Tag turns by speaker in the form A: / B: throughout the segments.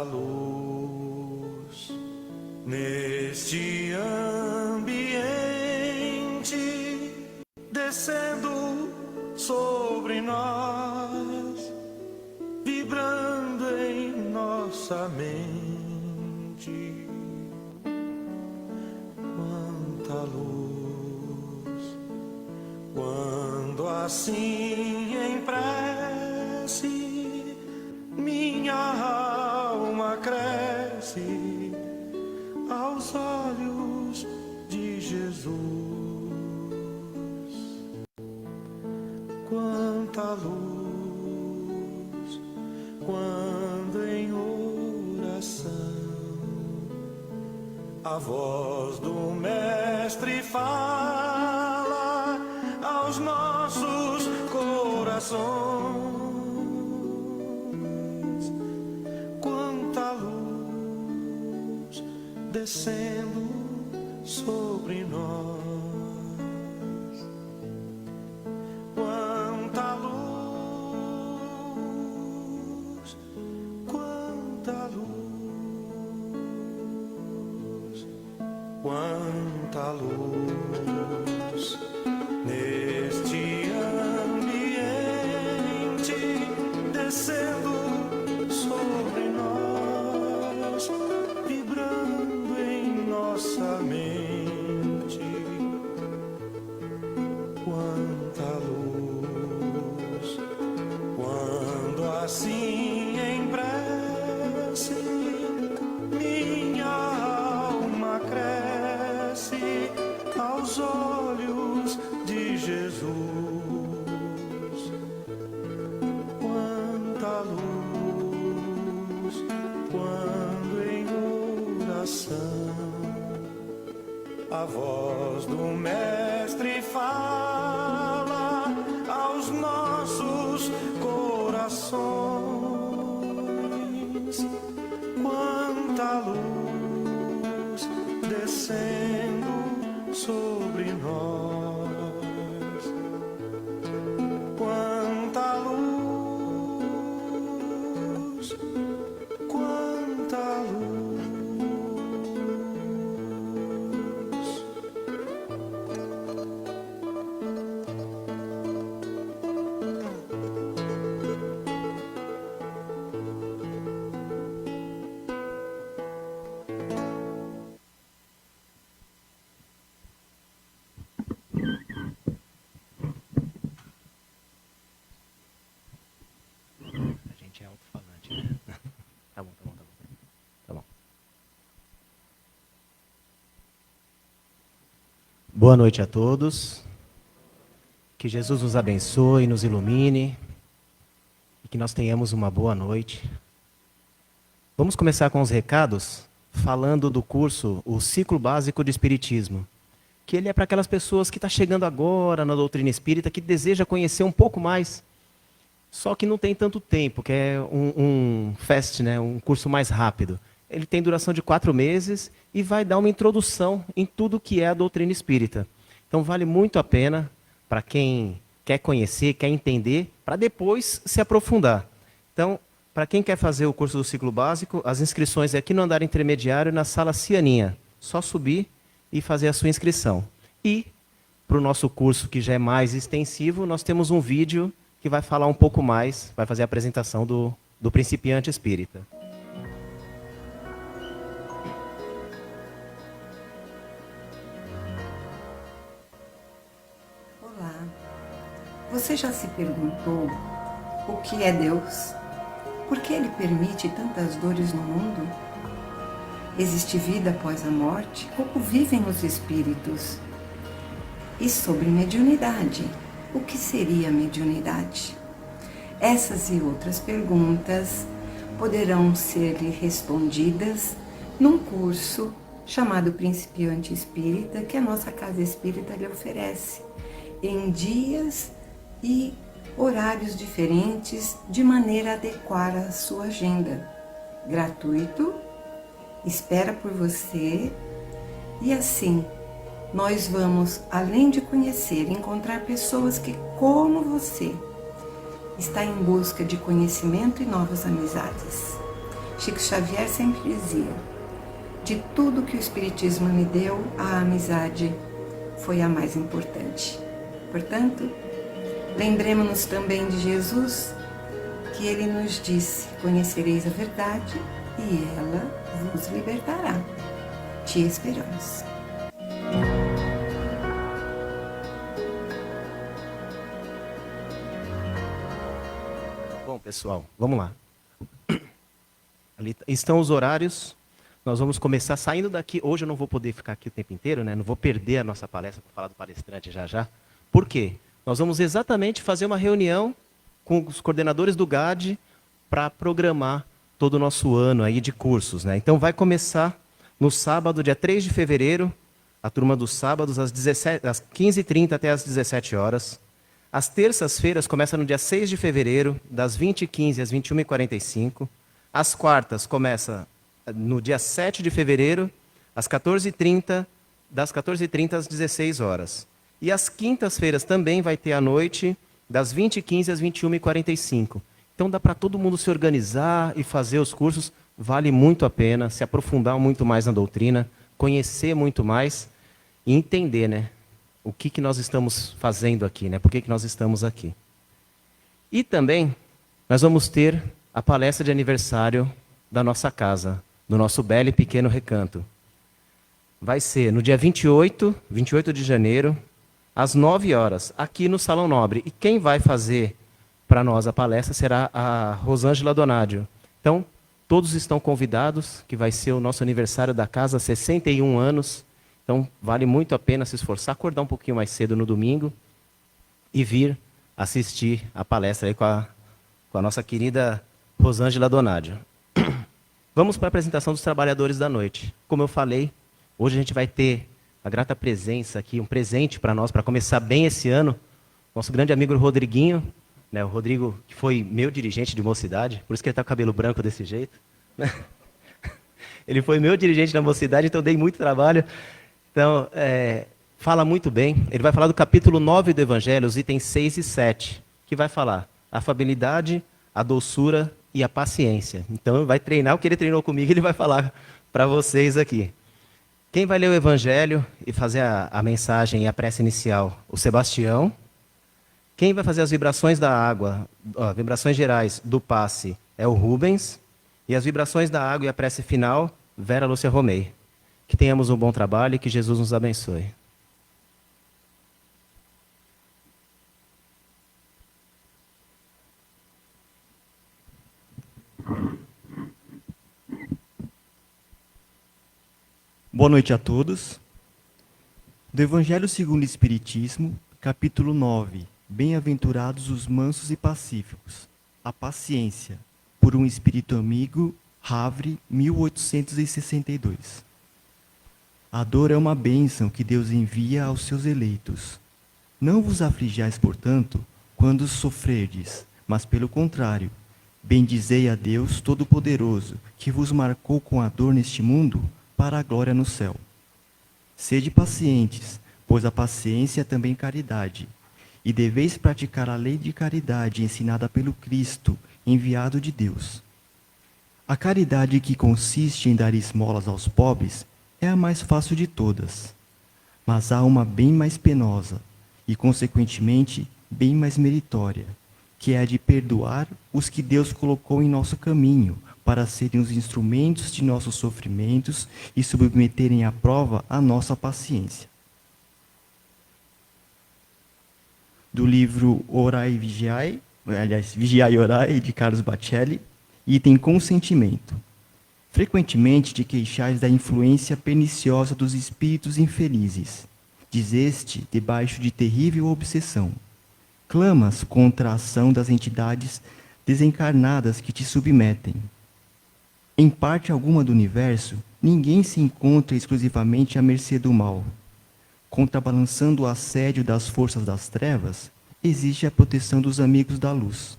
A: luz neste ambiente, descendo sobre nós, vibrando em nossa mente. Quanta luz, quando assim em prece minha alma cresce aos olhos de Jesus. Quanta luz, quando em oração a voz do Mestre fala aos nossos corações. Quanta luz descendo sobre nós. Quanta luz, quanta luz, quanta luz neste ambiente, descendo sobre nós, vibrando em nossa mente. Quanta luz, quando assim em prece minha alma cresce aos olhos de Jesus. Quanta luz, quando em oração a voz do Mestre fala aos nossos corações. Quanta luz descendo sobre nós. Quanta luz, quanta luz.
B: A gente é alto-falante, né? Tá bom. Tá bom. Boa noite a todos. Que Jesus nos abençoe, nos ilumine e que nós tenhamos uma boa noite. Vamos começar com os recados falando do curso, o Ciclo Básico de Espiritismo, que ele é para aquelas pessoas que estão chegando agora na doutrina espírita, que deseja conhecer um pouco mais, só que não tem tanto tempo, que é um fast, né, um curso mais rápido. Ele tem duração de 4 meses e vai dar uma introdução em tudo que é a doutrina espírita. Então vale muito a pena para quem quer conhecer, quer entender, para depois se aprofundar. Então, para quem quer fazer o curso do ciclo básico, as inscrições é aqui no andar intermediário, na sala Cianinha. Só subir e fazer a sua inscrição. E, para o nosso curso, que já é mais extensivo, nós temos um vídeo que vai falar um pouco mais, vai fazer a apresentação do principiante espírita.
C: Olá, você já se perguntou o que é Deus? Por que Ele permite tantas dores no mundo? Existe vida após a morte? Como vivem os espíritos? E sobre mediunidade, o que seria mediunidade? Essas e outras perguntas poderão ser respondidas num curso chamado Principiante Espírita, que a nossa Casa Espírita lhe oferece, em dias e horários diferentes, de maneira a adequar a sua agenda. Gratuito, espera por você, e assim nós vamos, além de conhecer, encontrar pessoas que, como você, está em busca de conhecimento e novas amizades. Chico Xavier sempre dizia: de tudo que o Espiritismo me deu, a amizade foi a mais importante. Portanto, lembremos-nos também de Jesus, que ele nos disse: conhecereis a verdade e ela vos libertará. Te esperamos.
B: Bom, pessoal, vamos lá. Ali estão os horários. Nós vamos começar saindo daqui. Hoje eu não vou poder ficar aqui o tempo inteiro, né? Não vou perder a nossa palestra para falar do palestrante já já. Por quê? Nós vamos exatamente fazer uma reunião com os coordenadores do GAD para programar todo o nosso ano aí de cursos, né? Então vai começar no sábado, dia 3 de fevereiro, a turma dos sábados, às 15h30 até às 17 horas. As terças-feiras começam no dia 6 de fevereiro, das 20h15 às 21h45. As quartas começa no dia 7 de fevereiro, às 14h30, das 14h30 às 16 horas. E as quintas-feiras também vai ter à noite, das 20h15 às 21h45. Então dá para todo mundo se organizar e fazer os cursos. Vale muito a pena se aprofundar muito mais na doutrina, conhecer muito mais e entender, né, o que nós estamos fazendo aqui, né, por que nós estamos aqui. E também nós vamos ter a palestra de aniversário da nossa casa, do nosso belo e pequeno recanto. Vai ser no dia 28 de janeiro, às 9 horas, aqui no Salão Nobre. E quem vai fazer para nós a palestra será a Rosângela Donadio. Então, todos estão convidados, que vai ser o nosso aniversário da casa, 61 anos. Então, vale muito a pena se esforçar, acordar um pouquinho mais cedo no domingo e vir assistir a palestra aí com a nossa querida Rosângela Donadio. Vamos para a apresentação dos trabalhadores da noite. Como eu falei, hoje a gente vai ter a grata presença aqui, um presente para nós, para começar bem esse ano, nosso grande amigo Rodriguinho, né, o Rodrigo, que foi meu dirigente de mocidade, por isso que ele está com o cabelo branco desse jeito. Né? Ele foi meu dirigente na mocidade, então dei muito trabalho. Então, fala muito bem. Ele vai falar do capítulo 9 do Evangelho, os itens 6 e 7, que vai falar a afabilidade, a doçura e a paciência. Então, vai treinar o que ele treinou comigo, ele vai falar para vocês aqui. Quem vai ler o Evangelho e fazer a mensagem e a prece inicial? O Sebastião. Quem vai fazer as vibrações da água, vibrações gerais do passe, é o Rubens. E as vibrações da água e a prece final, Vera Lúcia Romei. Que tenhamos um bom trabalho e que Jesus nos abençoe.
D: Boa noite a todos. Do Evangelho segundo o Espiritismo, capítulo 9. Bem-aventurados os mansos e pacíficos. A paciência, por um espírito amigo, Havre, 1862. A dor é uma bênção que Deus envia aos seus eleitos. Não vos aflijais, portanto, quando sofrerdes, mas pelo contrário, bendizei a Deus Todo-Poderoso, que vos marcou com a dor neste mundo, para a glória no céu. Sede pacientes, pois a paciência é também caridade, e deveis praticar a lei de caridade ensinada pelo Cristo, enviado de Deus. A caridade que consiste em dar esmolas aos pobres é a mais fácil de todas, mas há uma bem mais penosa e, consequentemente, bem mais meritória, que é a de perdoar os que Deus colocou em nosso caminho, para serem os instrumentos de nossos sofrimentos e submeterem à prova a nossa paciência. Do livro Orai e Vigiai, aliás, Vigiai e Orai, de Carlos Bacelli, item consentimento. Frequentemente te queixais da influência perniciosa dos espíritos infelizes. Dizeste, debaixo de terrível obsessão. Clamas contra a ação das entidades desencarnadas que te submetem. Em parte alguma do universo, ninguém se encontra exclusivamente à mercê do mal. Contrabalançando o assédio das forças das trevas, existe a proteção dos amigos da luz.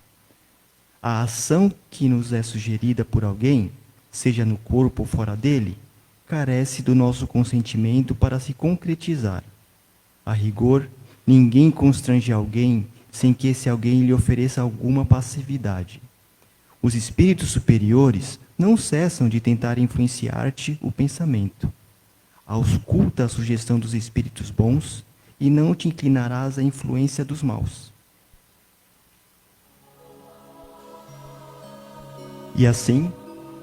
D: A ação que nos é sugerida por alguém, seja no corpo ou fora dele, carece do nosso consentimento para se concretizar. A rigor, ninguém constrange alguém sem que esse alguém lhe ofereça alguma passividade. Os espíritos superiores não cessam de tentar influenciar-te o pensamento. Ausculta a sugestão dos espíritos bons e não te inclinarás à influência dos maus. E assim,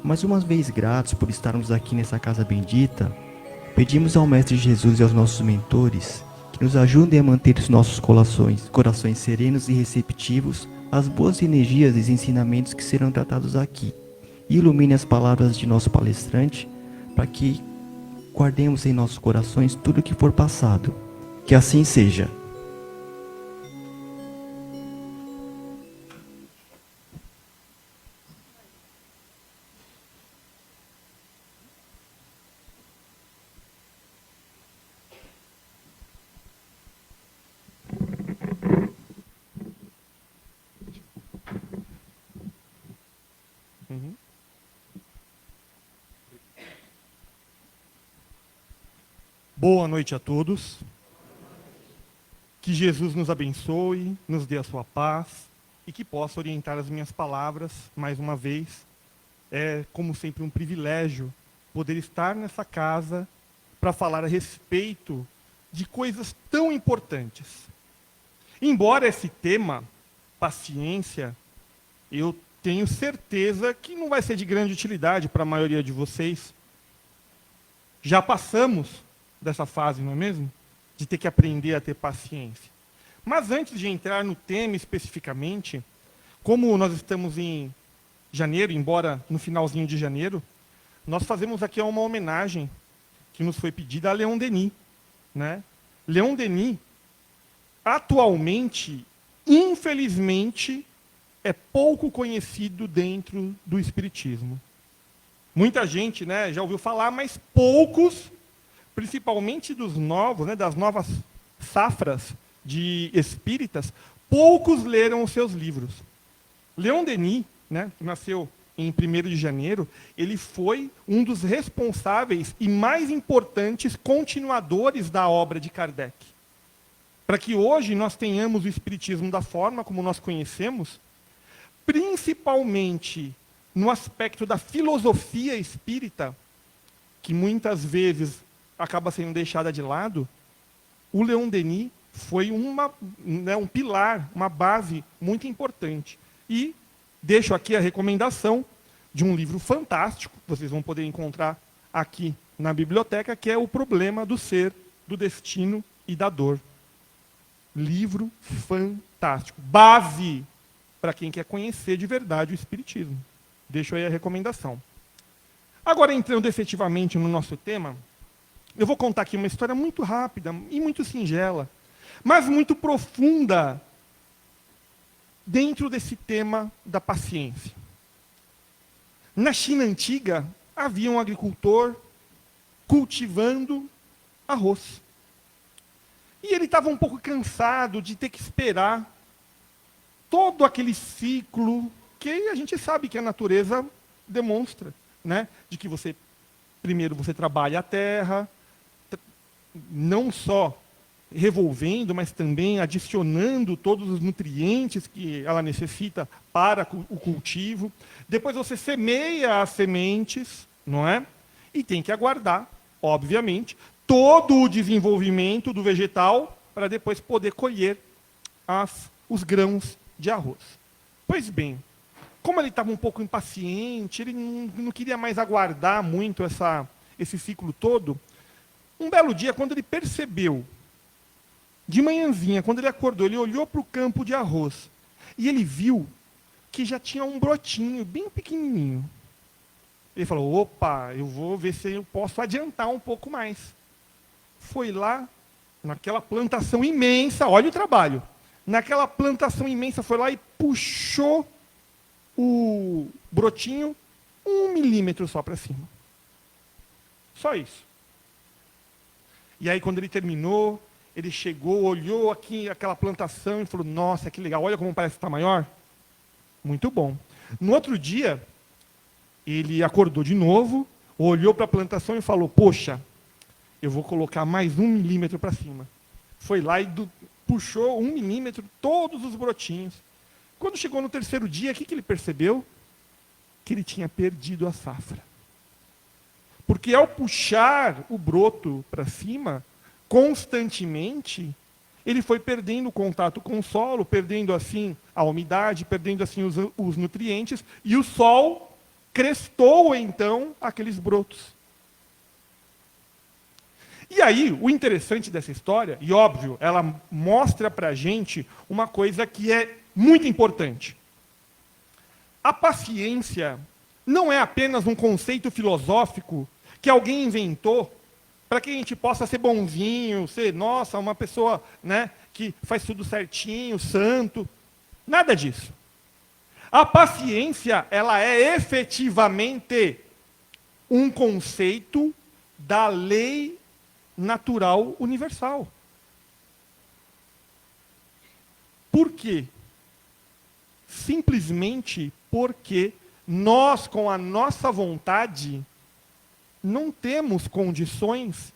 D: mais uma vez gratos por estarmos aqui nessa casa bendita, pedimos ao Mestre Jesus e aos nossos mentores que nos ajudem a manter os nossos corações serenos e receptivos às boas energias e ensinamentos que serão tratados aqui. E ilumine as palavras de nosso palestrante para que guardemos em nossos corações tudo o que for passado. Que assim seja.
E: Boa noite a todos. Que Jesus nos abençoe, nos dê a sua paz e que possa orientar as minhas palavras mais uma vez. É, como sempre, um privilégio poder estar nessa casa para falar a respeito de coisas tão importantes. Embora esse tema, paciência, eu tenho certeza que não vai ser de grande utilidade para a maioria de vocês. Já passamos dessa fase, não é mesmo? De ter que aprender a ter paciência. Mas antes de entrar no tema especificamente, como nós estamos em janeiro, embora no finalzinho de janeiro, nós fazemos aqui uma homenagem que nos foi pedida a Leon Denis, né? Leon Denis, atualmente, infelizmente, é pouco conhecido dentro do espiritismo. Muita gente, né, já ouviu falar, mas poucos, principalmente dos novos, né, das novas safras de espíritas, poucos leram os seus livros. Leon Denis, né, que nasceu em 1º de janeiro, ele foi um dos responsáveis e mais importantes continuadores da obra de Kardec. Para que hoje nós tenhamos o espiritismo da forma como nós conhecemos, principalmente no aspecto da filosofia espírita, que muitas vezes acaba sendo deixada de lado, o Leon Denis foi um pilar, uma base muito importante. E deixo aqui a recomendação de um livro fantástico, vocês vão poder encontrar aqui na biblioteca, que é O Problema do Ser, do Destino e da Dor. Livro fantástico. Base para quem quer conhecer de verdade o espiritismo. Deixo aí a recomendação. Agora, entrando efetivamente no nosso tema, eu vou contar aqui uma história muito rápida e muito singela, mas muito profunda dentro desse tema da paciência. Na China antiga, havia um agricultor cultivando arroz. E ele estava um pouco cansado de ter que esperar todo aquele ciclo que a gente sabe que a natureza demonstra, né? De que primeiro você trabalha a terra, não só revolvendo, mas também adicionando todos os nutrientes que ela necessita para o cultivo. Depois você semeia as sementes, não é? E tem que aguardar, obviamente, todo o desenvolvimento do vegetal para depois poder colher os grãos de arroz. Pois bem, como ele estava um pouco impaciente, ele não queria mais aguardar muito esse ciclo todo, um belo dia, quando ele percebeu, de manhãzinha, quando ele acordou, ele olhou para o campo de arroz e ele viu que já tinha um brotinho bem pequenininho. Ele falou, opa, eu vou ver se eu posso adiantar um pouco mais. Foi lá, naquela plantação imensa, olha o trabalho, naquela plantação imensa, foi lá e puxou o brotinho 1 milímetro só para cima. Só isso. E aí, quando ele terminou, ele chegou, olhou aqui aquela plantação e falou, nossa, que legal, olha como parece estar maior. Muito bom. No outro dia, ele acordou de novo, olhou para a plantação e falou, poxa, eu vou colocar mais 1 milímetro para cima. Foi lá e puxou 1 milímetro, todos os brotinhos. Quando chegou no terceiro dia, o que ele percebeu? que ele tinha perdido a safra. Porque ao puxar o broto para cima, constantemente, ele foi perdendo o contato com o solo, perdendo assim a umidade, perdendo assim os nutrientes, e o sol crestou então aqueles brotos. E aí, o interessante dessa história, e óbvio, ela mostra para a gente uma coisa que é muito importante. A paciência não é apenas um conceito filosófico que alguém inventou para que a gente possa ser bonzinho, ser, nossa, uma pessoa, né, que faz tudo certinho, santo. Nada disso. A paciência, ela é efetivamente um conceito da lei natural universal. Por quê? Simplesmente porque nós, com a nossa vontade, não temos condições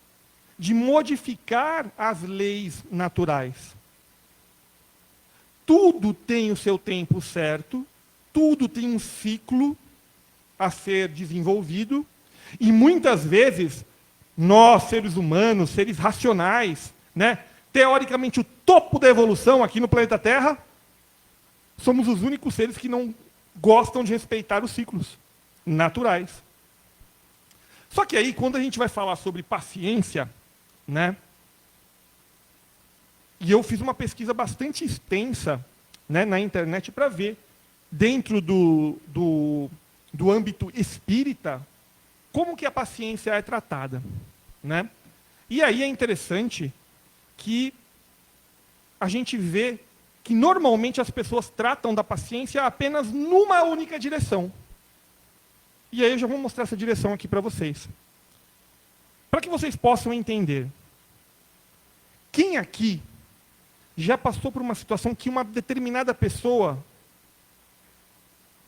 E: de modificar as leis naturais. Tudo tem o seu tempo certo, tudo tem um ciclo a ser desenvolvido, e muitas vezes, nós, seres humanos, seres racionais, né, teoricamente o topo da evolução aqui no planeta Terra, somos os únicos seres que não gostam de respeitar os ciclos naturais. Só que aí, quando a gente vai falar sobre paciência, né, e eu fiz uma pesquisa bastante extensa, né, na internet para ver, dentro do âmbito espírita, como que a paciência é tratada. Né? E aí é interessante que a gente vê que normalmente as pessoas tratam da paciência apenas numa única direção. E aí eu já vou mostrar essa direção aqui para vocês. Para que vocês possam entender. Quem aqui já passou por uma situação que uma determinada pessoa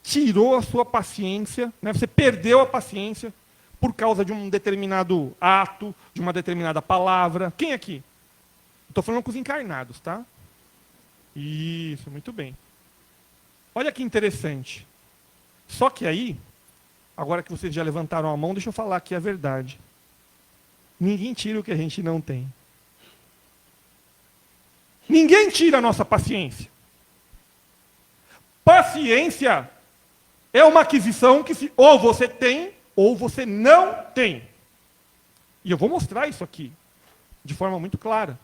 E: tirou a sua paciência, né? Você perdeu a paciência por causa de um determinado ato, de uma determinada palavra? Quem aqui? Estou falando com os encarnados, tá? Isso, muito bem. Olha que interessante. Só que aí, agora que vocês já levantaram a mão, deixa eu falar aqui a verdade. Ninguém tira o que a gente não tem. Ninguém tira a nossa paciência. Paciência é uma aquisição que ou você tem, ou você não tem. E eu vou mostrar isso aqui, de forma muito clara.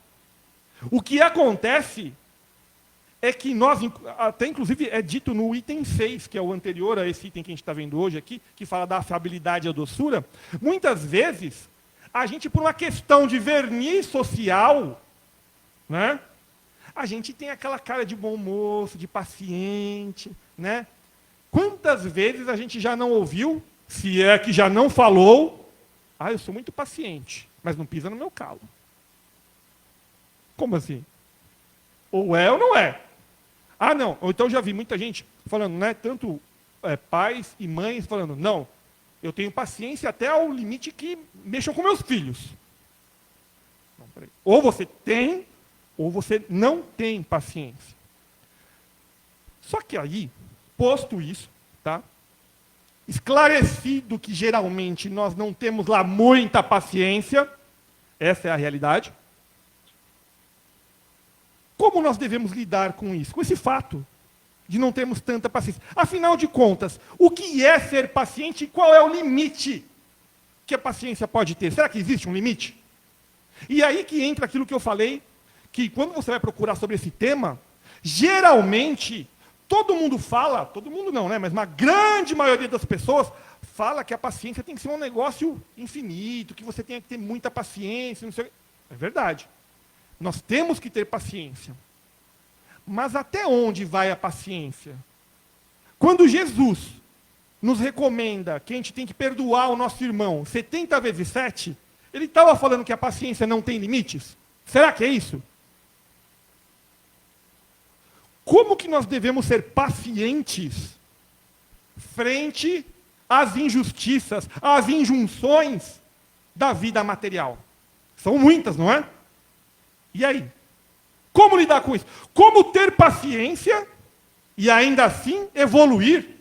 E: O que acontece é que nós, até inclusive é dito no item 6, que é o anterior a esse item que a gente está vendo hoje aqui, que fala da afabilidade e a doçura, muitas vezes, a gente, por uma questão de verniz social, né, a gente tem aquela cara de bom moço, de paciente, né? Quantas vezes a gente já não ouviu, se é que já não falou, eu sou muito paciente, mas não pisa no meu calo. Como assim? Ou é ou não é? Não. Ou então já vi muita gente falando, né? Tanto pais e mães falando, não, eu tenho paciência até ao limite que mexam com meus filhos. Não, peraí. Ou você tem, ou você não tem paciência. Só que aí, posto isso, tá? Esclarecido que geralmente nós não temos lá muita paciência, essa é a realidade. Como nós devemos lidar com isso? Com esse fato de não termos tanta paciência. Afinal de contas, o que é ser paciente e qual é o limite que a paciência pode ter? Será que existe um limite? E aí que entra aquilo que eu falei, que quando você vai procurar sobre esse tema, geralmente, todo mundo fala, todo mundo não, né? Mas uma grande maioria das pessoas fala que a paciência tem que ser um negócio infinito, que você tem que ter muita paciência, não sei. É verdade. Nós temos que ter paciência. Mas até onde vai a paciência? Quando Jesus nos recomenda que a gente tem que perdoar o nosso irmão 70 vezes 7, ele estava falando que a paciência não tem limites? Será que é isso? Como que nós devemos ser pacientes frente às injustiças, às injunções da vida material? São muitas, não é? E aí? Como lidar com isso? Como ter paciência e ainda assim evoluir?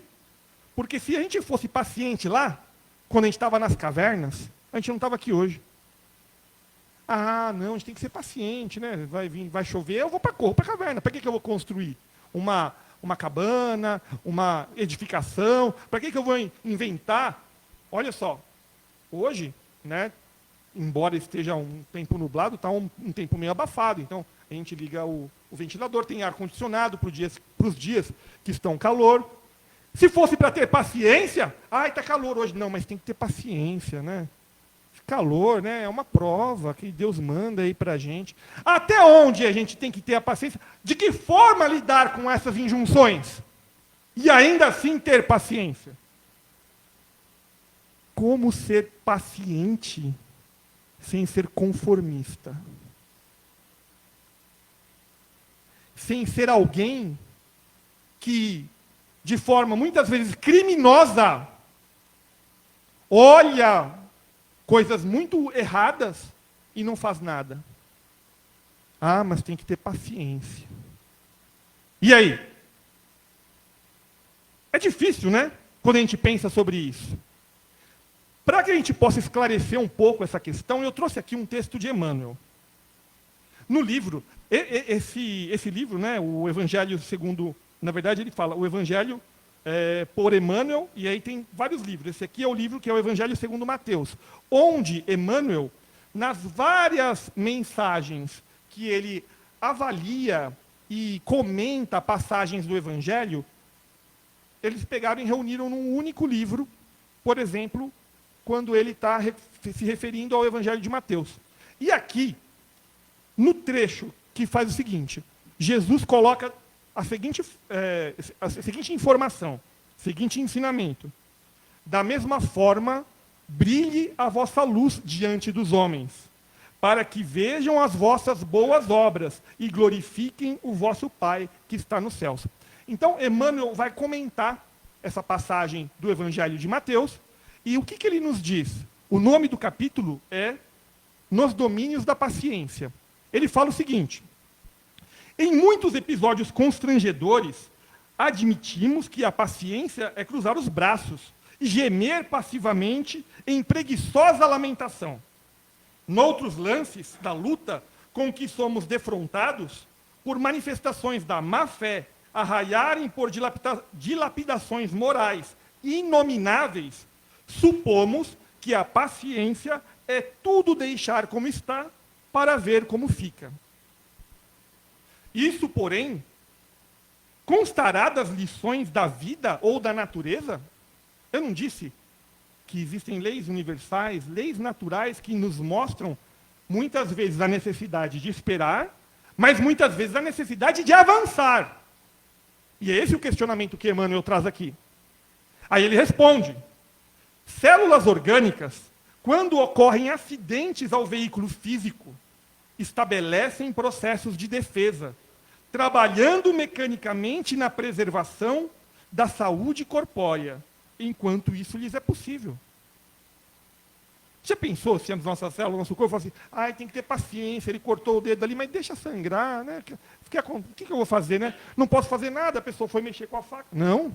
E: Porque se a gente fosse paciente lá, quando a gente estava nas cavernas, a gente não estava aqui hoje. Ah, não, a gente tem que ser paciente, né? Vai chover, eu corro para a caverna. Para que eu vou construir uma cabana, uma edificação? Para que eu vou inventar? Olha só, hoje, né, embora esteja um tempo nublado, está um tempo meio abafado. Então, a gente liga o ventilador, tem ar-condicionado para os dias que estão calor. Se fosse para ter paciência, está calor hoje. Não, mas tem que ter paciência, né? Calor, né? É uma prova que Deus manda aí para a gente. Até onde a gente tem que ter a paciência? De que forma lidar com essas injunções? E ainda assim ter paciência? Como ser paciente sem ser conformista? Sem ser alguém que, de forma muitas vezes criminosa, olha coisas muito erradas e não faz nada. Ah, mas tem que ter paciência. E aí? É difícil, né? Quando a gente pensa sobre isso. Para que a gente possa esclarecer um pouco essa questão, eu trouxe aqui um texto de Emmanuel. No livro, esse livro, né, o Evangelho segundo, na verdade ele fala, o Evangelho por Emmanuel, e aí tem vários livros. Esse aqui é o livro que é o Evangelho segundo Mateus, onde Emmanuel, nas várias mensagens que ele avalia e comenta passagens do Evangelho, eles pegaram e reuniram num único livro, por exemplo, quando ele está se referindo ao Evangelho de Mateus. E aqui, no trecho que faz o seguinte, Jesus coloca a seguinte informação, seguinte ensinamento. Da mesma forma, brilhe a vossa luz diante dos homens, para que vejam as vossas boas obras e glorifiquem o vosso Pai que está nos céus. Então, Emmanuel vai comentar essa passagem do Evangelho de Mateus, e o que ele nos diz? O nome do capítulo é Nos Domínios da Paciência. Ele fala o seguinte: em muitos episódios constrangedores, admitimos que a paciência é cruzar os braços e gemer passivamente em preguiçosa lamentação. Noutros lances da luta com que somos defrontados, por manifestações da má-fé arraiarem por dilapidações morais inomináveis, supomos que a paciência é tudo deixar como está para ver como fica. Isso, porém, constará das lições da vida ou da natureza? Eu não disse que existem leis universais, leis naturais que nos mostram, muitas vezes, a necessidade de esperar, mas muitas vezes a necessidade de avançar. E é esse o questionamento que Emmanuel traz aqui. Aí ele responde: células orgânicas, quando ocorrem acidentes ao veículo físico, estabelecem processos de defesa, trabalhando mecanicamente na preservação da saúde corpórea, enquanto isso lhes é possível. Já pensou se as nossas células, nosso corpo, fala assim, tem que ter paciência, ele cortou o dedo ali, mas deixa sangrar, né? O que eu vou fazer, né? Não posso fazer nada, a pessoa foi mexer com a faca. Não.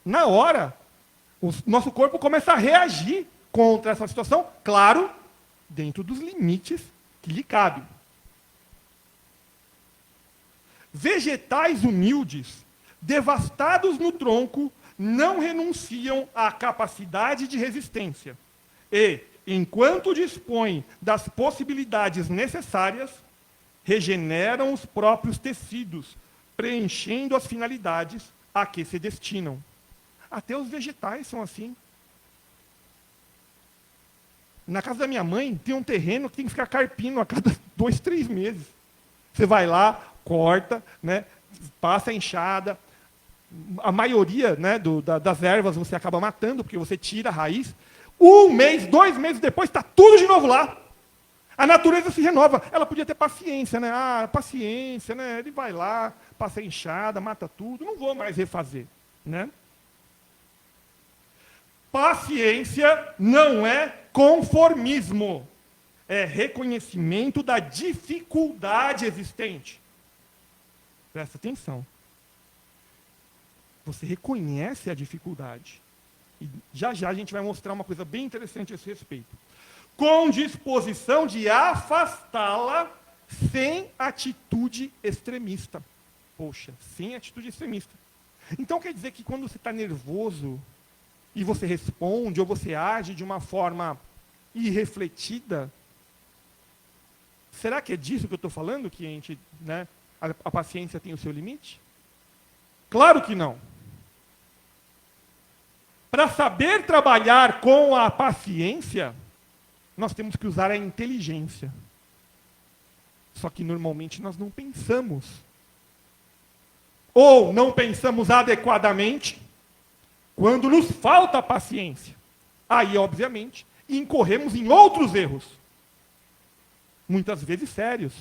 E: Na hora, o nosso corpo começa a reagir contra essa situação, claro, dentro dos limites que lhe cabem. Vegetais humildes, devastados no tronco, não renunciam à capacidade de resistência. E, enquanto dispõem das possibilidades necessárias, regeneram os próprios tecidos, preenchendo as finalidades a que se destinam. Até os vegetais são assim. Na casa da minha mãe, tem um terreno que tem que ficar carpindo a cada 2, 3 meses. Você vai lá, corta, né, passa a enxada. A maioria, né, das ervas você acaba matando, porque você tira a raiz. 1 mês, 2 meses depois, está tudo de novo lá. A natureza se renova. Ela podia ter paciência, né? Paciência, né? Ele vai lá, passa a enxada, mata tudo. Não vou mais refazer, né? Paciência não é conformismo. É reconhecimento da dificuldade existente. Presta atenção. Você reconhece a dificuldade. E já já a gente vai mostrar uma coisa bem interessante a esse respeito. Com disposição de afastá-la sem atitude extremista. Poxa, sem atitude extremista. Então quer dizer que quando você está nervoso e você responde ou você age de uma forma irrefletida, será que é disso que eu estou falando? Que a gente, né, a paciência tem o seu limite? Claro que não. Para saber trabalhar com a paciência, nós temos que usar a inteligência. Só que normalmente nós não pensamos. Ou não pensamos adequadamente quando nos falta paciência. Aí, obviamente, incorremos em outros erros. Muitas vezes sérios.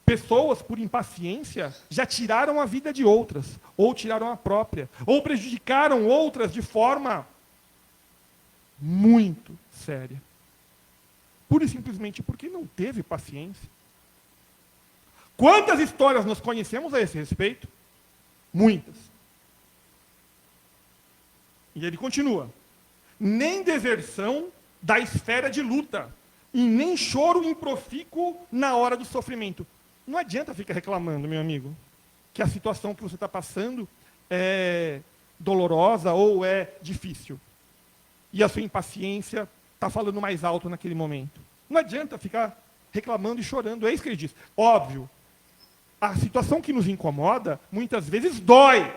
E: Pessoas, por impaciência, já tiraram a vida de outras, ou tiraram a própria, ou prejudicaram outras de forma muito séria. Pura e simplesmente porque não teve paciência. Quantas histórias nós conhecemos a esse respeito? Muitas. E ele continua. Nem deserção da esfera de luta, e nem choro improfícuo na hora do sofrimento. Não adianta ficar reclamando, meu amigo, que a situação que você está passando é dolorosa ou é difícil. E a sua impaciência está falando mais alto naquele momento. Não adianta ficar reclamando e chorando, é isso que ele diz. Óbvio, a situação que nos incomoda, muitas vezes dói.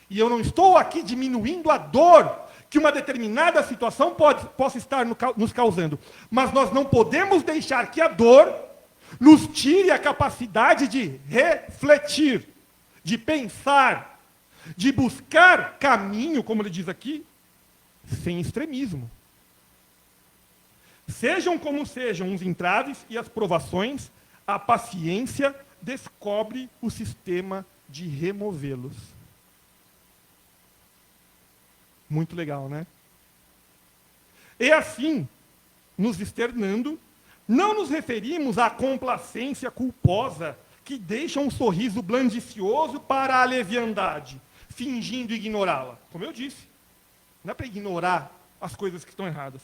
E: E eu não estou aqui diminuindo a dor que uma determinada situação possa estar nos causando. Mas nós não podemos deixar que a dor nos tire a capacidade de refletir, de pensar, de buscar caminho, como ele diz aqui, sem extremismo. Sejam como sejam os entraves e as provações, a paciência descobre o sistema de removê-los. Muito legal, né? E assim, nos externando, não nos referimos à complacência culposa que deixa um sorriso blandicioso para a leviandade, fingindo ignorá-la. Como eu disse, não é para ignorar as coisas que estão erradas.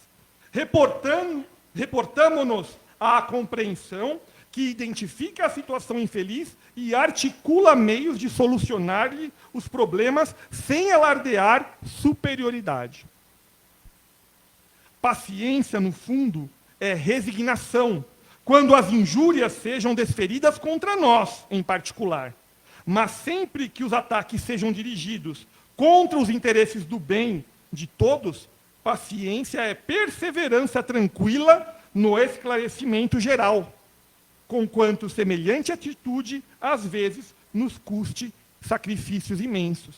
E: Reportamo-nos à compreensão que identifica a situação infeliz e articula meios de solucionar-lhe os problemas sem alardear superioridade. Paciência, no fundo, é resignação, quando as injúrias sejam desferidas contra nós, em particular. Mas sempre que os ataques sejam dirigidos contra os interesses do bem de todos, paciência é perseverança tranquila no esclarecimento geral, conquanto semelhante atitude, às vezes, nos custe sacrifícios imensos.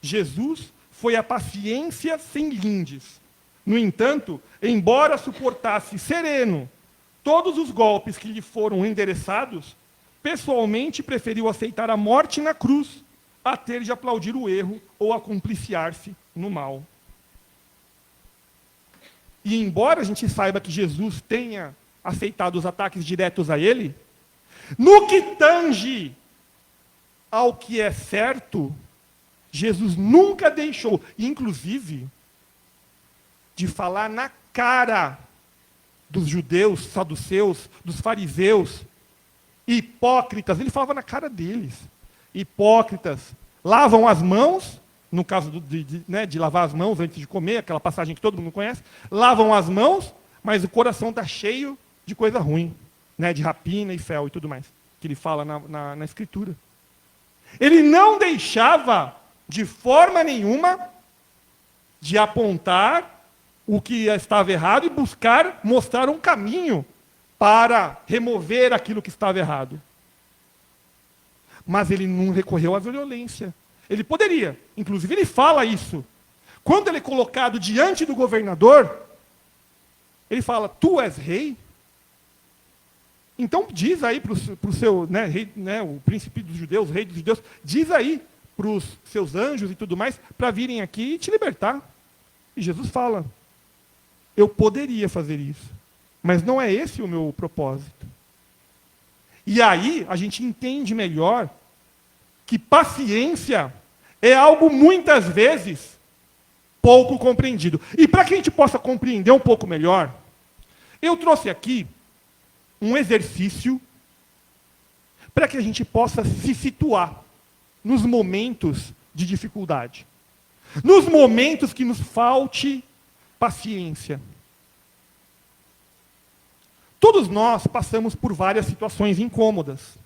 E: Jesus foi a paciência sem lindes. No entanto, embora suportasse sereno todos os golpes que lhe foram endereçados, pessoalmente preferiu aceitar a morte na cruz a ter de aplaudir o erro ou a compliciar-se no mal. E embora a gente saiba que Jesus tenha aceitado os ataques diretos a ele, no que tange ao que é certo, Jesus nunca deixou, inclusive, de falar na cara dos judeus, saduceus, dos fariseus, hipócritas. Ele falava na cara deles. Hipócritas, lavam as mãos, no caso de lavar as mãos antes de comer, aquela passagem que todo mundo conhece, lavam as mãos, mas o coração está cheio de coisa ruim, né, de rapina e fel e tudo mais, que ele fala na Escritura. Ele não deixava, de forma nenhuma, de apontar o que estava errado e buscar mostrar um caminho para remover aquilo que estava errado. Mas ele não recorreu à violência. Ele poderia, inclusive ele fala isso. Quando ele é colocado diante do governador, ele fala, tu és rei? Então diz aí para o seu, né, rei, né, o príncipe dos judeus, o rei dos judeus, diz aí para os seus anjos e tudo mais, para virem aqui e te libertar. E Jesus fala, eu poderia fazer isso, mas não é esse o meu propósito. E aí a gente entende melhor que paciência é algo muitas vezes pouco compreendido. E para que a gente possa compreender um pouco melhor, eu trouxe aqui um exercício para que a gente possa se situar nos momentos de dificuldade. Nos momentos que nos falte paciência. Todos nós passamos por várias situações incômodas.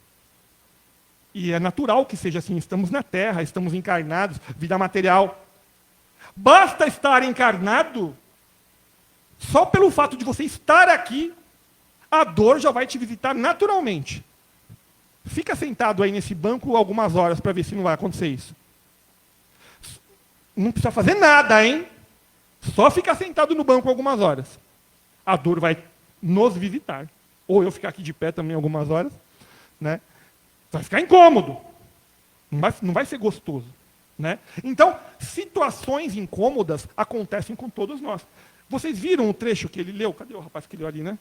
E: E é natural que seja assim. Estamos na Terra, estamos encarnados, vida material. Basta estar encarnado, só pelo fato de você estar aqui, a dor já vai te visitar naturalmente. Fica sentado aí nesse banco algumas horas para ver se não vai acontecer isso. Não precisa fazer nada, hein? Só ficar sentado no banco algumas horas. A dor vai nos visitar. Ou eu ficar aqui de pé também algumas horas, né? Vai ficar incômodo. Não vai ser gostoso, né? Então, situações incômodas acontecem com todos nós. Vocês viram o trecho que ele leu? Cadê o rapaz que leu ali, né?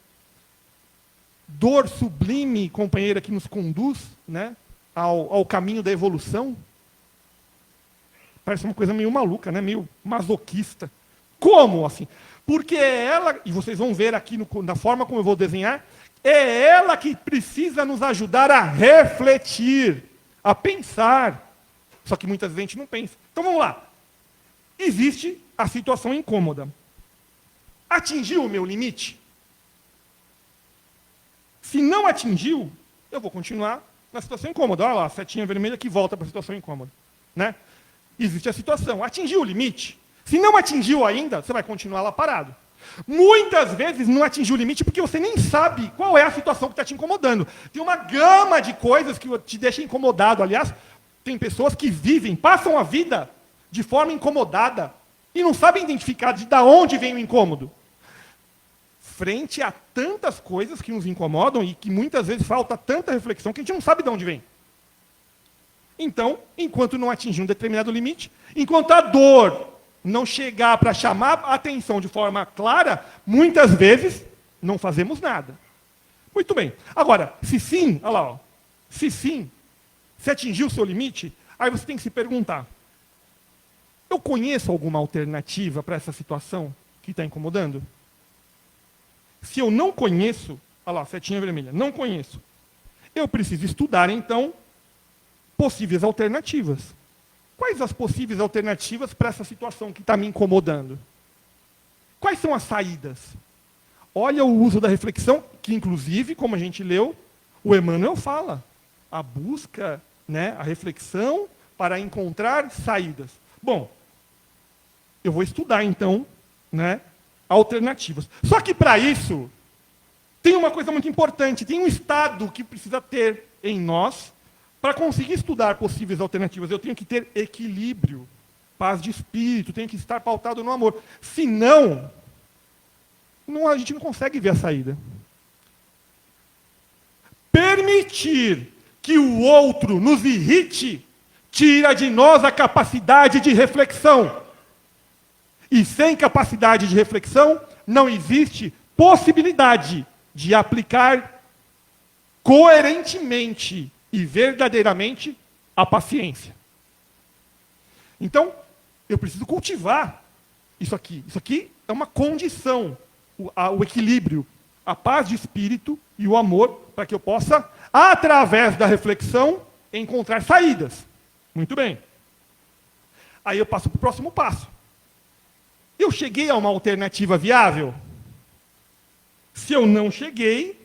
E: Dor sublime, companheira, que nos conduz, né, ao caminho da evolução. Parece uma coisa meio maluca, né? Meio masoquista. Como assim? Porque é ela, e vocês vão ver aqui na forma como eu vou desenhar, é ela que precisa nos ajudar a refletir, a pensar. Só que muitas vezes a gente não pensa. Então vamos lá. Existe a situação incômoda. Atingiu o meu limite? Se não atingiu, eu vou continuar na situação incômoda. Olha lá, a setinha vermelha que volta para a situação incômoda, né? Existe a situação. Atingiu o limite? Se não atingiu ainda, você vai continuar lá parado. Muitas vezes não atingiu o limite porque você nem sabe qual é a situação que está te incomodando. Tem uma gama de coisas que te deixa incomodado. Aliás, tem pessoas que passam a vida de forma incomodada e não sabem identificar de onde vem o incômodo. Frente a tantas coisas que nos incomodam e que muitas vezes falta tanta reflexão que a gente não sabe de onde vem. Então, enquanto não atingir um determinado limite, enquanto a dor não chegar para chamar a atenção de forma clara, muitas vezes não fazemos nada. Muito bem. Agora, se sim, olha lá, ó, se sim, se atingiu o seu limite, aí você tem que se perguntar, eu conheço alguma alternativa para essa situação que está incomodando? Se eu não conheço, olha lá, setinha vermelha, não conheço, eu preciso estudar, então, possíveis alternativas. Quais as possíveis alternativas para essa situação que está me incomodando? Quais são as saídas? Olha o uso da reflexão, que inclusive, como a gente leu, o Emmanuel fala. A busca, né, a reflexão para encontrar saídas. Bom, eu vou estudar então, né, alternativas. Só que para isso, tem uma coisa muito importante, tem um estado que precisa ter em nós. Para conseguir estudar possíveis alternativas, eu tenho que ter equilíbrio, paz de espírito, tenho que estar pautado no amor. Senão, a gente não consegue ver a saída. Permitir que o outro nos irrite tira de nós a capacidade de reflexão. E sem capacidade de reflexão, não existe possibilidade de aplicar coerentemente e verdadeiramente a paciência. Então, eu preciso cultivar isso aqui. Isso aqui é uma condição, o equilíbrio, a paz de espírito e o amor, para que eu possa, através da reflexão, encontrar saídas. Muito bem. Aí eu passo para o próximo passo. Eu cheguei a uma alternativa viável? Se eu não cheguei,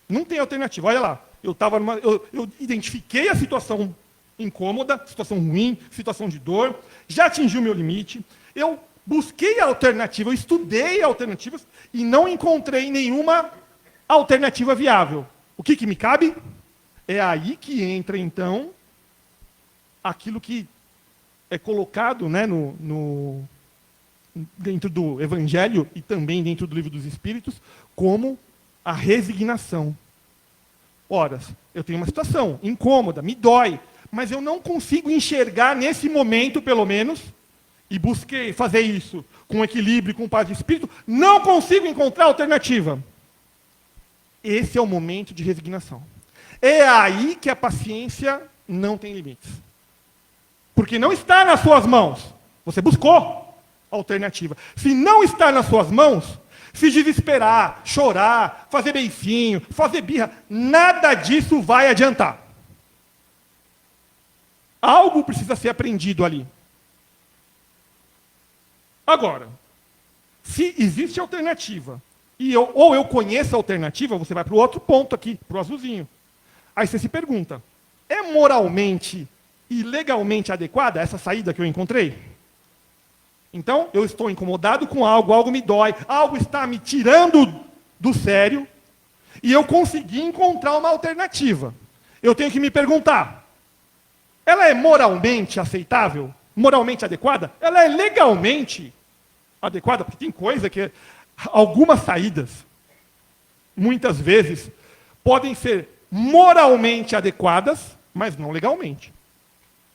E: não tem alternativa. Olha lá. Eu identifiquei a situação incômoda, situação ruim, situação de dor, já atingi o meu limite, eu busquei a alternativa, eu estudei alternativas e não encontrei nenhuma alternativa viável. O que me cabe? É aí que entra, então, aquilo que é colocado, né, dentro do Evangelho e também dentro do Livro dos Espíritos, como a resignação. Ora, eu tenho uma situação incômoda, me dói, mas eu não consigo enxergar nesse momento, pelo menos, e busquei fazer isso com equilíbrio, com paz de espírito, não consigo encontrar alternativa. Esse é o momento de resignação. É aí que a paciência não tem limites. Porque não está nas suas mãos. Você buscou a alternativa. Se não está nas suas mãos, se desesperar, chorar, fazer beicinho, fazer birra, nada disso vai adiantar. Algo precisa ser aprendido ali. Agora, se existe alternativa, ou eu conheço a alternativa, você vai para o outro ponto aqui, para o azulzinho. Aí você se pergunta, é moralmente e legalmente adequada essa saída que eu encontrei? Então, eu estou incomodado com algo, algo me dói, algo está me tirando do sério, e eu consegui encontrar uma alternativa. Eu tenho que me perguntar, ela é moralmente aceitável? Moralmente adequada? Ela é legalmente adequada? Porque tem coisa que algumas saídas, muitas vezes, podem ser moralmente adequadas, mas não legalmente.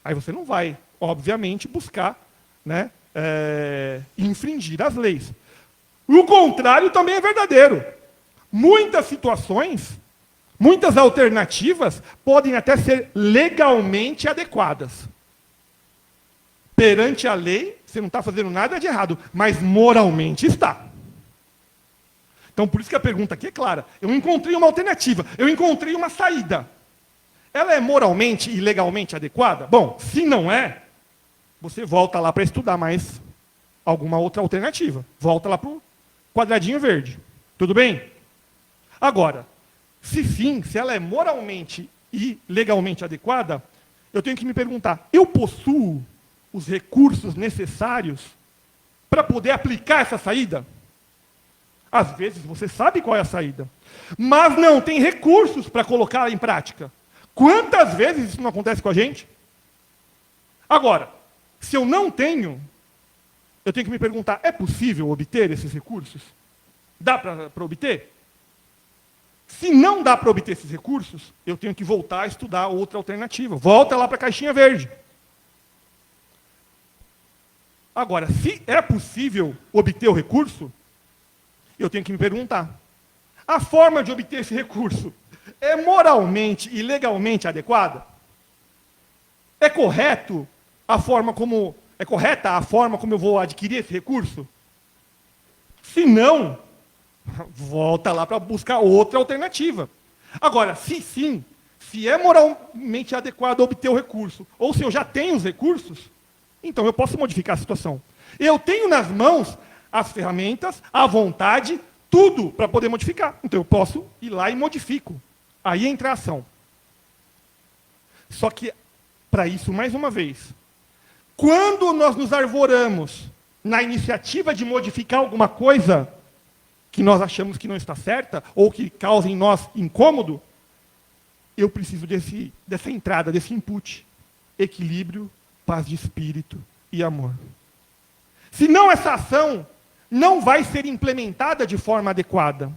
E: Aí você não vai, obviamente, buscar, né, infringir as leis. O contrário também é verdadeiro. Muitas situações, muitas alternativas podem até ser legalmente adequadas. Perante a lei, você não está fazendo nada de errado, mas moralmente está. Então, por isso que a pergunta aqui é clara. Eu encontrei uma alternativa, eu encontrei uma saída. Ela é moralmente e legalmente adequada? Bom, se não é, você volta lá para estudar mais alguma outra alternativa. Volta lá para o quadradinho verde. Tudo bem? Agora, se sim, se ela é moralmente e legalmente adequada, eu tenho que me perguntar, eu possuo os recursos necessários para poder aplicar essa saída? Às vezes você sabe qual é a saída, mas não tem recursos para colocá-la em prática. Quantas vezes isso não acontece com a gente? Agora, se eu não tenho, eu tenho que me perguntar, é possível obter esses recursos? Dá para obter? Se não dá para obter esses recursos, eu tenho que voltar a estudar outra alternativa. Volta lá para a caixinha verde. Agora, se é possível obter o recurso, eu tenho que me perguntar, a forma de obter esse recurso é moralmente e legalmente adequada? É correta a forma como eu vou adquirir esse recurso? Se não, volta lá para buscar outra alternativa. Agora, se sim, se é moralmente adequado obter o recurso, ou se eu já tenho os recursos, então eu posso modificar a situação. Eu tenho nas mãos as ferramentas, a vontade, tudo para poder modificar. Então eu posso ir lá e modifico. Aí entra a ação. Só que, para isso, mais uma vez, quando nós nos arvoramos na iniciativa de modificar alguma coisa que nós achamos que não está certa, ou que causa em nós incômodo, eu preciso dessa entrada, desse input. Equilíbrio, paz de espírito e amor. Senão essa ação não vai ser implementada de forma adequada.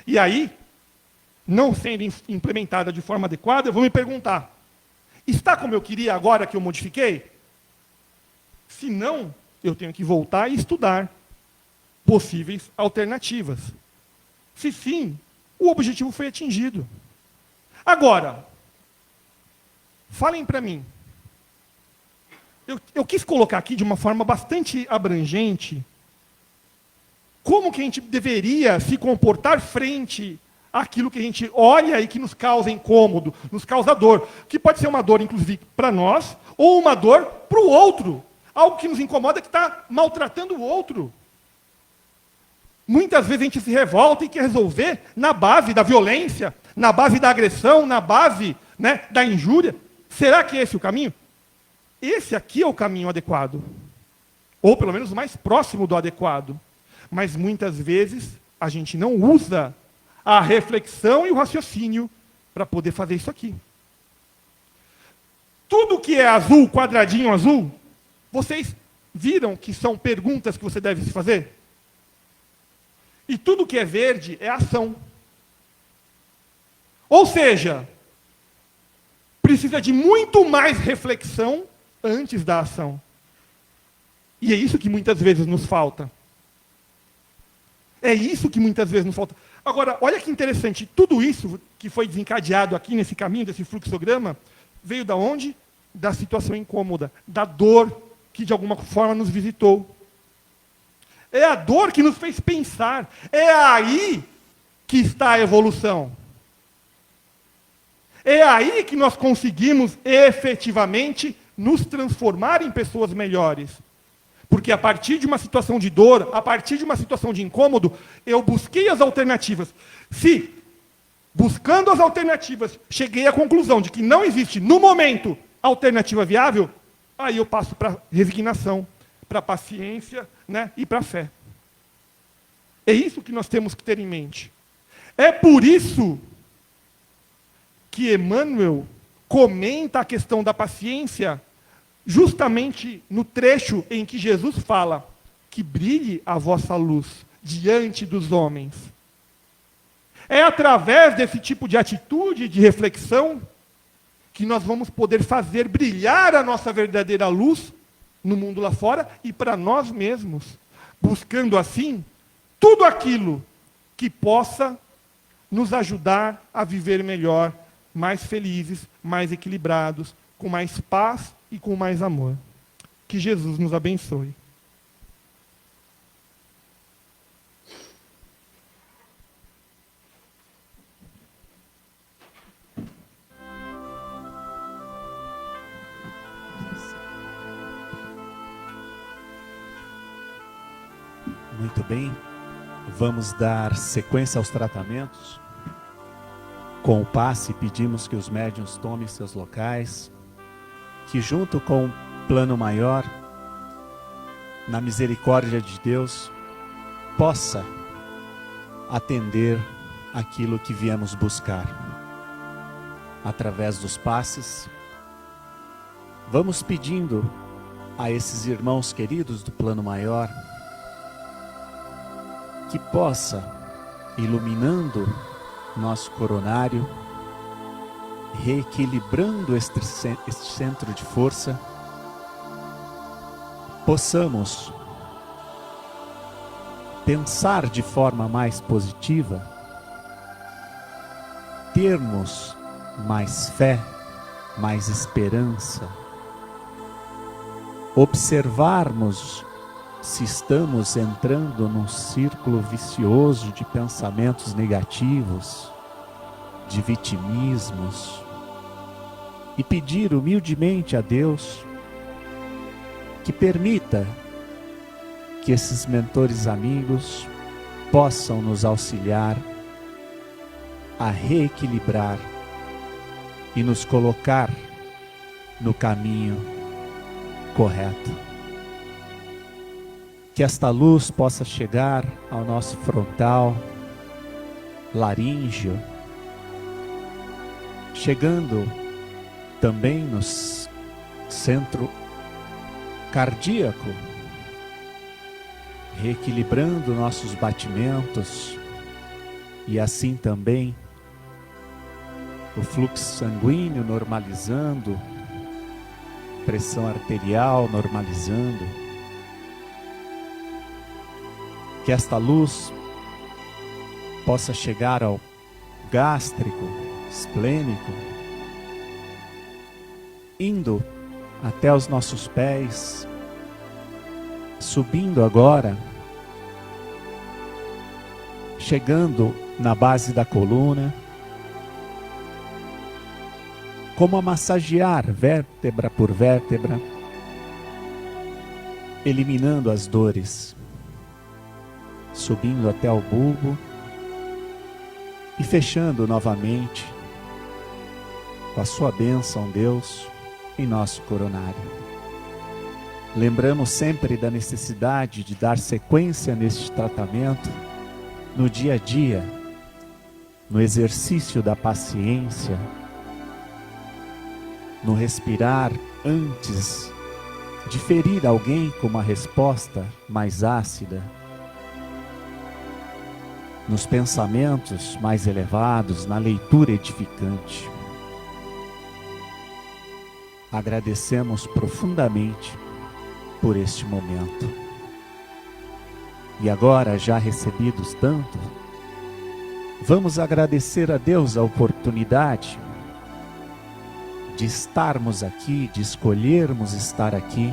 E: E aí, não sendo implementada de forma adequada, eu vou me perguntar, está como eu queria agora que eu modifiquei? Se não, eu tenho que voltar e estudar possíveis alternativas. Se sim, o objetivo foi atingido. Agora, falem para mim. Eu quis colocar aqui de uma forma bastante abrangente como que a gente deveria se comportar frente àquilo que a gente olha e que nos causa incômodo, nos causa dor. Que pode ser uma dor, inclusive, para nós, ou uma dor para o outro. Algo que nos incomoda, que está maltratando o outro. Muitas vezes a gente se revolta e quer resolver na base da violência, na base da agressão, na base, né, da injúria. Será que esse é o caminho? Esse aqui é o caminho adequado. Ou pelo menos o mais próximo do adequado. Mas muitas vezes a gente não usa a reflexão e o raciocínio para poder fazer isso aqui. Tudo que é azul, quadradinho azul, vocês viram que são perguntas que você deve se fazer? E tudo que é verde é ação. Ou seja, precisa de muito mais reflexão antes da ação. E é isso que muitas vezes nos falta. É isso que muitas vezes nos falta. Agora, olha que interessante, tudo isso que foi desencadeado aqui nesse caminho, desse fluxograma, veio da onde? Da situação incômoda, da dor que de alguma forma nos visitou. É a dor que nos fez pensar. É aí que está a evolução. É aí que nós conseguimos efetivamente nos transformar em pessoas melhores. Porque a partir de uma situação de dor, a partir de uma situação de incômodo, eu busquei as alternativas. Se, buscando as alternativas, cheguei à conclusão de que não existe, no momento, alternativa viável, aí eu passo para resignação, para paciência, né, e para a fé. É isso que nós temos que ter em mente. É por isso que Emmanuel comenta a questão da paciência justamente no trecho em que Jesus fala que brilhe a vossa luz diante dos homens. É através desse tipo de atitude, de reflexão, que nós vamos poder fazer brilhar a nossa verdadeira luz no mundo lá fora e para nós mesmos, buscando assim tudo aquilo que possa nos ajudar a viver melhor, mais felizes, mais equilibrados, com mais paz e com mais amor. Que Jesus nos abençoe.
F: Muito bem, vamos dar sequência aos tratamentos. Com o passe, pedimos que os médiuns tomem seus locais, que junto com o plano maior, na misericórdia de Deus, possa atender aquilo que viemos buscar. Através dos passes, vamos pedindo a esses irmãos queridos do plano maior, que possa, iluminando nosso coronário, reequilibrando este centro de força, possamos pensar de forma mais positiva, termos mais fé, mais esperança, observarmos se estamos entrando num círculo vicioso de pensamentos negativos, de vitimismos, e pedir humildemente a Deus que permita que esses mentores amigos possam nos auxiliar a reequilibrar e nos colocar no caminho correto. Que esta luz possa chegar ao nosso frontal, laríngeo, chegando também no centro cardíaco, reequilibrando nossos batimentos e assim também o fluxo sanguíneo normalizando, pressão arterial normalizando. Que esta luz possa chegar ao gástrico, esplênico, indo até os nossos pés, subindo agora, chegando na base da coluna, como a massagear vértebra por vértebra, eliminando as dores, subindo até o bulbo e fechando novamente com a sua bênção, Deus, em nosso coronário. Lembramos sempre da necessidade de dar sequência neste tratamento no dia a dia, no exercício da paciência, no respirar antes de ferir alguém com uma resposta mais ácida, nos pensamentos mais elevados, na leitura edificante. Agradecemos profundamente por este momento. E agora, já recebidos tanto, vamos agradecer a Deus a oportunidade de estarmos aqui, de escolhermos estar aqui,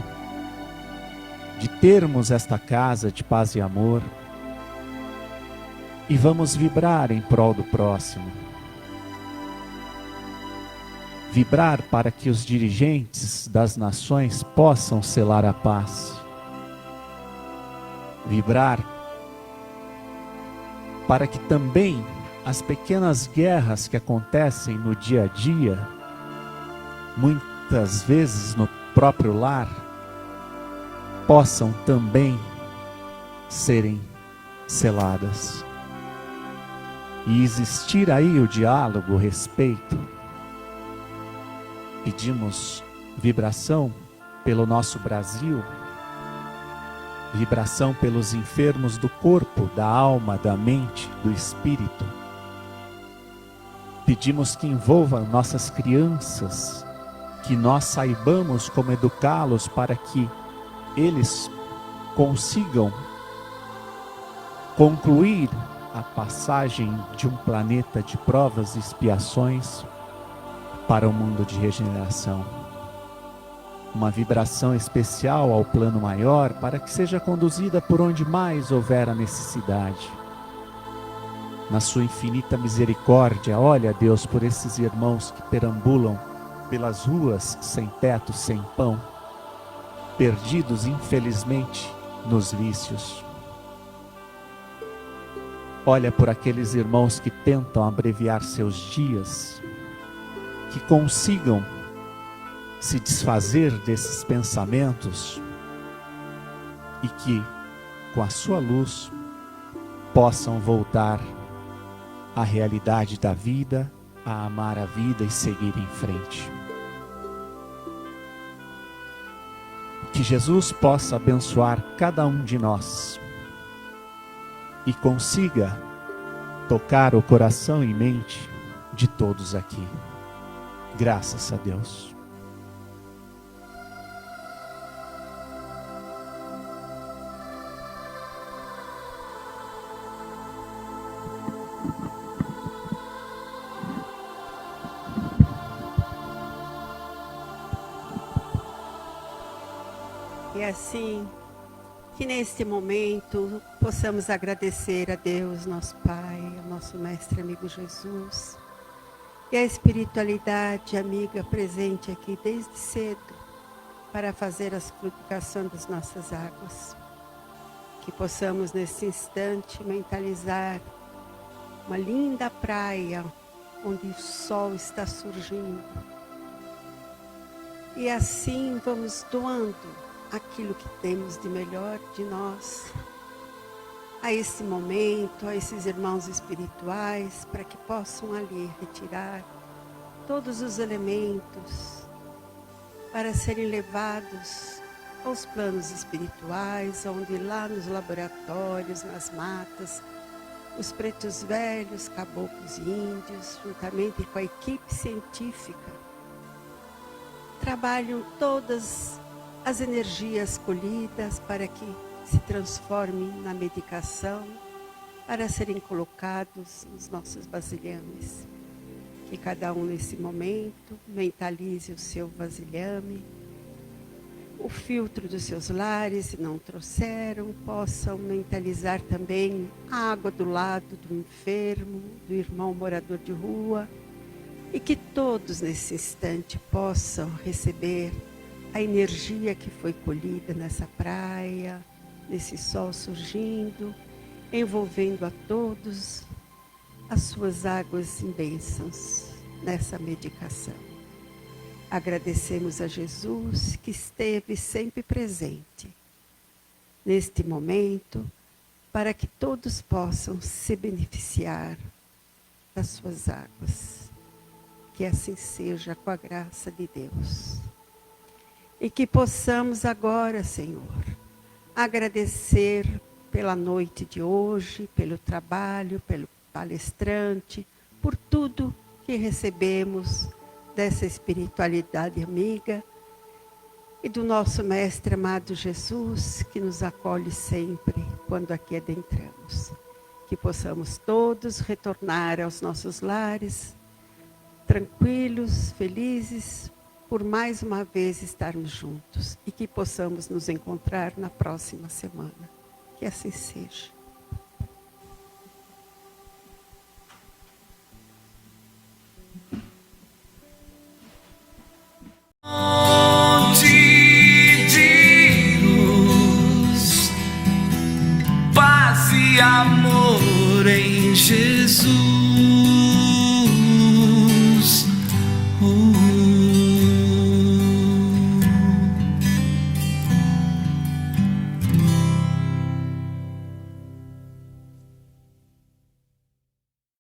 F: de termos esta casa de paz e amor, e vamos vibrar em prol do próximo. Vibrar para que os dirigentes das nações possam selar a paz. Vibrar para que também as pequenas guerras que acontecem no dia a dia, muitas vezes no próprio lar, possam também serem seladas. E existir aí o diálogo, o respeito. Pedimos vibração pelo nosso Brasil, vibração pelos enfermos do corpo, da alma, da mente, do espírito. Pedimos que envolva nossas crianças, que nós saibamos como educá-los para que eles consigam concluir a passagem de um planeta de provas e expiações para um mundo de regeneração. Uma vibração especial ao plano maior para que seja conduzida por onde mais houver a necessidade. Na sua infinita misericórdia, olha, Deus, por esses irmãos que perambulam pelas ruas sem teto, sem pão, perdidos infelizmente nos vícios. Olha por aqueles irmãos que tentam abreviar seus dias, que consigam se desfazer desses pensamentos e que, com a sua luz, possam voltar à realidade da vida, a amar a vida e seguir em frente. Que Jesus possa abençoar cada um de nós e consiga tocar o coração e mente de todos aqui. Graças a Deus.
G: E assim, que neste momento possamos agradecer a Deus, nosso Pai, ao nosso Mestre amigo Jesus, e a espiritualidade amiga presente aqui desde cedo para fazer a fluidificação das nossas águas. Que possamos nesse instante mentalizar uma linda praia onde o sol está surgindo. E assim vamos doando aquilo que temos de melhor de nós a esse momento, a esses irmãos espirituais, para que possam ali retirar todos os elementos para serem levados aos planos espirituais, onde lá nos laboratórios, nas matas, os pretos velhos, caboclos e índios, juntamente com a equipe científica, trabalham todas as energias colhidas para que se transformem na medicação, para serem colocados nos nossos vasilhames. Que cada um nesse momento mentalize o seu vasilhame, o filtro dos seus lares, se não trouxeram, possam mentalizar também a água do lado do enfermo, do irmão morador de rua, e que todos nesse instante possam receber a energia que foi colhida nessa praia, nesse sol surgindo, envolvendo a todos as suas águas em bênçãos nessa medicação. Agradecemos a Jesus que esteve sempre presente neste momento para que todos possam se beneficiar das suas águas. Que assim seja com a graça de Deus. E que possamos agora, Senhor, agradecer pela noite de hoje, pelo trabalho, pelo palestrante, por tudo que recebemos dessa espiritualidade amiga e do nosso Mestre amado Jesus, que nos acolhe sempre quando aqui adentramos. Que possamos todos retornar aos nossos lares, tranquilos, felizes, por mais uma vez estarmos juntos e que possamos nos encontrar na próxima semana. Que assim seja.